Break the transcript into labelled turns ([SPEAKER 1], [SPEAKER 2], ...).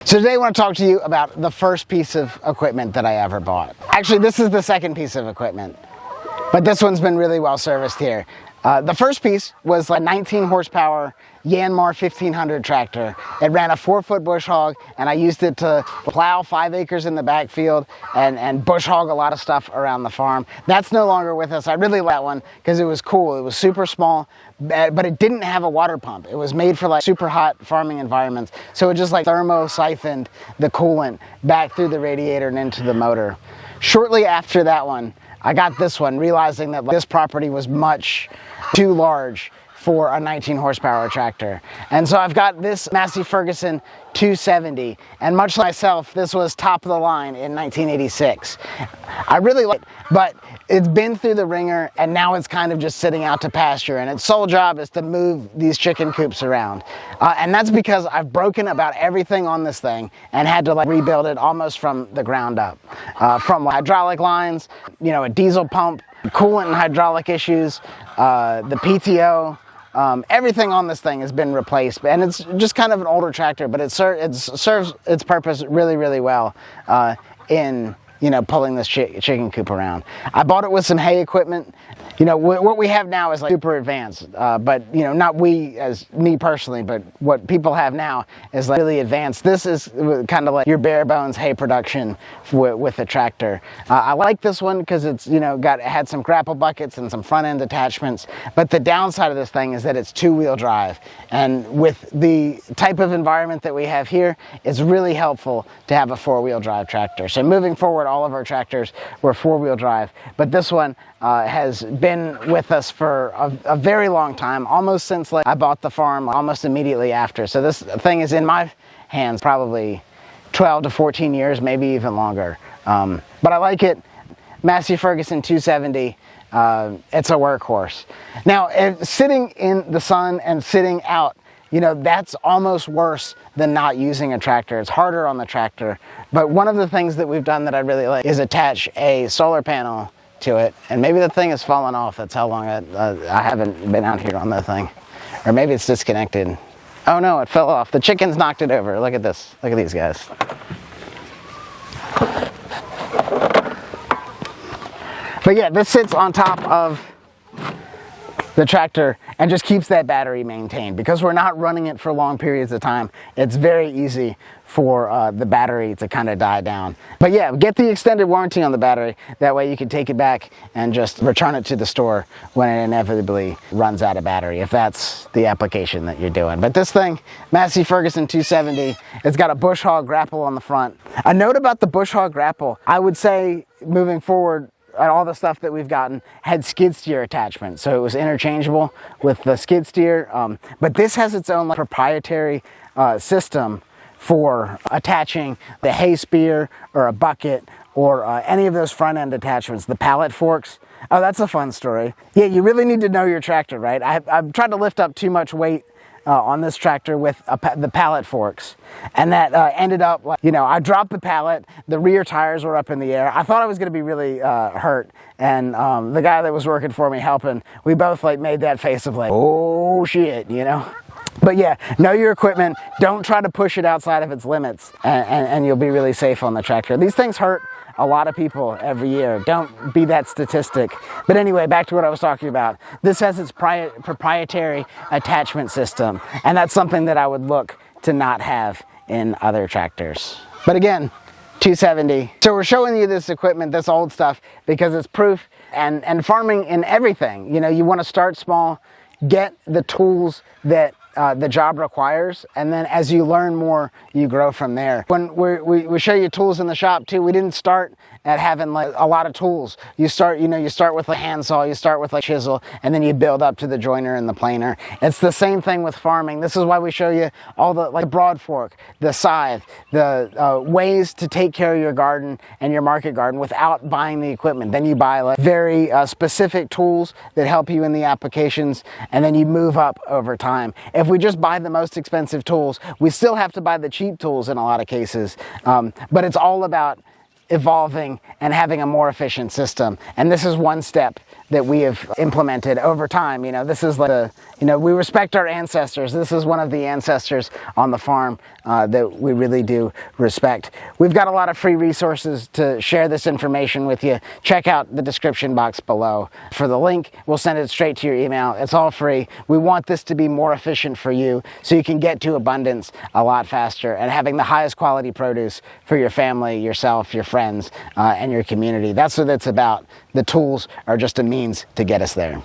[SPEAKER 1] So today I want to talk to you about the first piece of equipment that I ever bought. Actually, this is the second piece of equipment, but this one's been really well serviced here. The first piece was a 19 horsepower Yanmar 1500 tractor. It ran a 4-foot bush hog, and I used it to plow 5 acres in the backfield and bush hog a lot of stuff around the farm. That's no longer with us. I really like that one because it was cool. It was super small, but it didn't have a water pump. It was made for super hot farming environments. So it just thermo siphoned the coolant back through the radiator and into the motor. Shortly after that one, I got this one, realizing that this property was much too large for a 19 horsepower tractor. And so I've got this Massey Ferguson 270, and much like myself, this was top of the line in 1986. I really like it, but it's been through the ringer, and now it's kind of just sitting out to pasture, and its sole job is to move these chicken coops around. And that's because I've broken about everything on this thing and had to rebuild it almost from the ground up. From hydraulic lines, a diesel pump, coolant and hydraulic issues, the PTO, everything on this thing has been replaced, and it's just kind of an older tractor, but it serves its purpose really, really well in pulling this chicken coop around. I bought it with some hay equipment. What we have now is super advanced, but not we as me personally, but what people have now is really advanced. This is kind of like your bare bones hay production with a tractor. I like this one because it's had some grapple buckets and some front end attachments, but the downside of this thing is that it's 2-wheel drive, and with the type of environment that we have here, it's really helpful to have a 4-wheel drive tractor. So moving forward, all of our tractors were 4-wheel drive, but this one has been with us for a very long time, almost since I bought the farm, almost immediately after. So this thing is in my hands probably 12 to 14 years, maybe even longer. But I like it. Massey Ferguson 270, it's a workhorse. Now, sitting in the sun and sitting out, that's almost worse than not using a tractor. It's harder on the tractor. But one of the things that we've done that I really like is attach a solar panel to it. And maybe the thing has fallen off. That's how long I haven't been out here on the thing. Or maybe it's disconnected. Oh no, it fell off. The chickens knocked it over. Look at this. Look at these guys. But yeah, this sits on top of the tractor and just keeps that battery maintained. Because we're not running it for long periods of time, it's very easy for the battery to kind of die down. But yeah, get the extended warranty on the battery. That way you can take it back and just return it to the store when it inevitably runs out of battery, if that's the application that you're doing. But this thing, Massey Ferguson 270, it's got a bush hog grapple on the front. A note about the bush hog grapple, I would say moving forward, all the stuff that we've gotten had skid steer attachments, so it was interchangeable with the skid steer, but this has its own proprietary system for attaching the hay spear or a bucket or any of those front end attachments, the pallet forks. Oh, that's a fun story. Yeah, you really need to know your tractor, right? I've tried to lift up too much weight on this tractor with the pallet forks, and that ended up I dropped the pallet, the rear tires were up in the air. I thought I was going to be really hurt, and the guy that was working for me helping, we both made that face of oh shit, But yeah, know your equipment. Don't try to push it outside of its limits, and you'll be really safe on the tractor. These things hurt a lot of people every year. Don't be that statistic. But anyway, back to what I was talking about. This has its proprietary attachment system, and that's something that I would look to not have in other tractors. But again, 270. So we're showing you this equipment, this old stuff, because it's proof, and farming in everything. You want to start small, get the tools that the job requires, and then as you learn more, you grow from there. When we show you tools in the shop too, we didn't start at having a lot of tools. You start with a handsaw, you start with a chisel, and then you build up to the joiner and the planer. It's the same thing with farming. This is why we show you all the broad fork, the scythe, the ways to take care of your garden and your market garden without buying the equipment. Then you buy very specific tools that help you in the applications, and then you move up over time. If we just buy the most expensive tools, we still have to buy the cheap tools in a lot of cases, but it's all about evolving and having a more efficient system. And this is one step that we have implemented over time. You know, this is like we respect our ancestors. This is one of the ancestors on the farm that we really do respect. We've got a lot of free resources to share this information with you. Check out the description box below for the link. We'll send it straight to your email. It's all free. We want this to be more efficient for you so you can get to abundance a lot faster and having the highest quality produce for your family, yourself, your friends, and your community. That's what it's about. The tools are just a means to get us there.